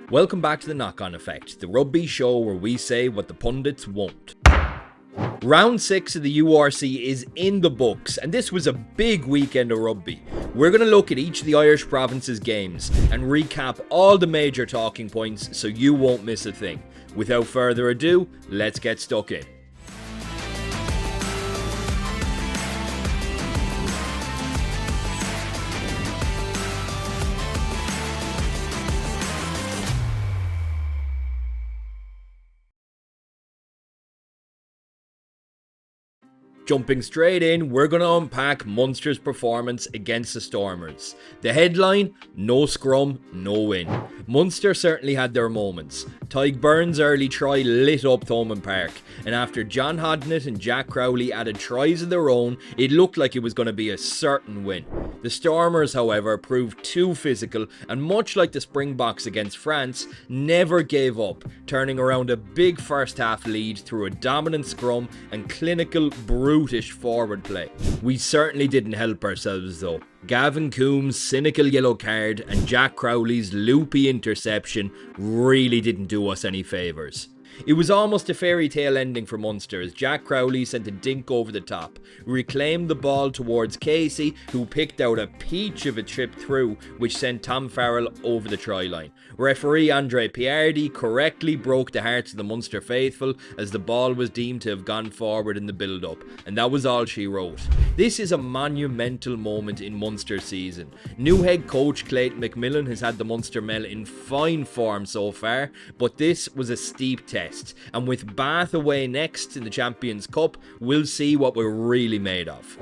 Welcome back to the Knock-On Effect, the rugby show where we say what the pundits won't. Round 6 of the URC is in the books, and this was a big weekend of rugby. We're going to look at each of the Irish provinces' games and recap all the major talking points so you won't miss a thing. Without further ado, let's get stuck in. Jumping straight in, we're going to unpack Munster's performance against the Stormers. The headline, no scrum, no win. Munster certainly had their moments. Tadhg Beirne's early try lit up Thomond Park, and after John Hodnett and Jack Crowley added tries of their own, it looked like it was going to be a certain win. The Stormers, however, proved too physical, and much like the Springboks against France, never gave up, turning around a big first half lead through a dominant scrum and clinical, brutish forward play. We certainly didn't help ourselves though. Gavin Coombes' cynical yellow card and Jack Crowley's loopy interception really didn't do us any favours. It was almost a fairy tale ending for Munster as Jack Crowley sent a dink over the top, reclaimed the ball towards Casey, who picked out a peach of a trip through which sent Tom Farrell over the try line. Referee Andre Piardi correctly broke the hearts of the Munster faithful as the ball was deemed to have gone forward in the build-up, and that was all she wrote. This is a monumental moment in Munster season. New head coach Clayton McMillan has had the Munster Mel in fine form so far, but this was a steep test. And with Bath away next in the Champions Cup, we'll see what we're really made of.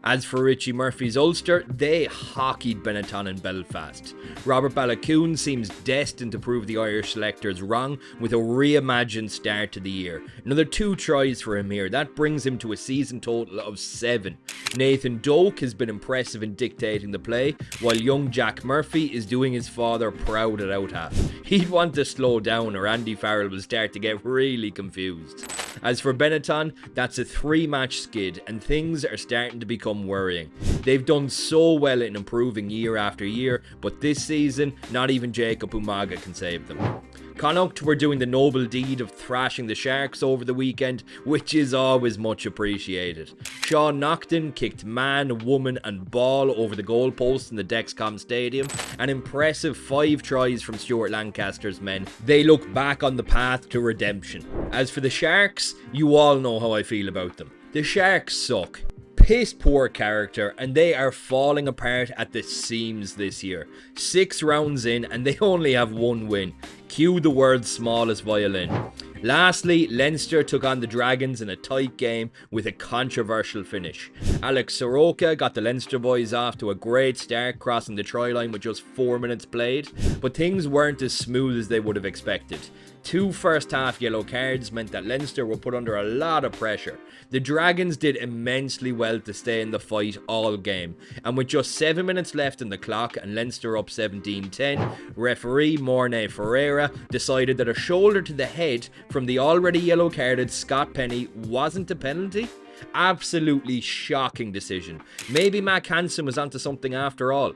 As for Richie Murphy's Ulster, they hockeyed Benetton in Belfast. Robert Baloucoune seems destined to prove the Irish selectors wrong with a reimagined start to the year. Another 2 tries for him here, that brings him to a season total of 7. Nathan Doak has been impressive in dictating the play, while young Jack Murphy is doing his father proud at out half. He'd want to slow down or Andy Farrell will start to get really confused. As for Benetton, that's a 3-match skid and things are starting to become worrying. They've done so well in improving year after year, but this season, not even Jacob Umaga can save them. Connacht were doing the noble deed of thrashing the Sharks over the weekend, which is always much appreciated. Sean Naughton kicked man, woman and ball over the goalposts in the Dexcom Stadium, an impressive 5 tries from Stuart Lancaster's men. They look back on the path to redemption. As for the Sharks, you all know how I feel about them. The Sharks suck. Piss poor character, and they are falling apart at the seams this year. 6 rounds in and they only have 1 win. Cue the world's smallest violin. Lastly, Leinster took on the Dragons in a tight game with a controversial finish. Alex Soroka got the Leinster boys off to a great start, crossing the try line with just 4 minutes played, but things weren't as smooth as they would have expected. 2 first half yellow cards meant that Leinster were put under a lot of pressure. The Dragons did immensely well to stay in the fight all game, and with just 7 minutes left in the clock and Leinster up 17-10, referee Morne Ferreira decided that a shoulder to the head from the already yellow carded Scot Penny wasn't a penalty. Absolutely shocking decision. Maybe Mack Hansen was onto something after all.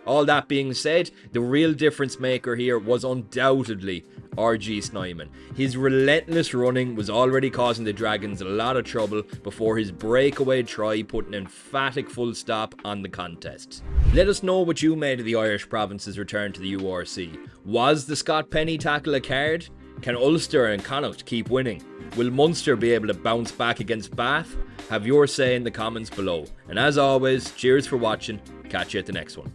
All that being said, the real difference maker here was undoubtedly RG Snyman. His relentless running was already causing the Dragons a lot of trouble before his breakaway try put an emphatic full stop on the contest. Let us know what you made of the Irish province's return to the URC. Was the Scot Penny tackle a card? Can Ulster and Connacht keep winning? Will Munster be able to bounce back against Bath? Have your say in the comments below. And as always, cheers for watching. Catch you at the next one.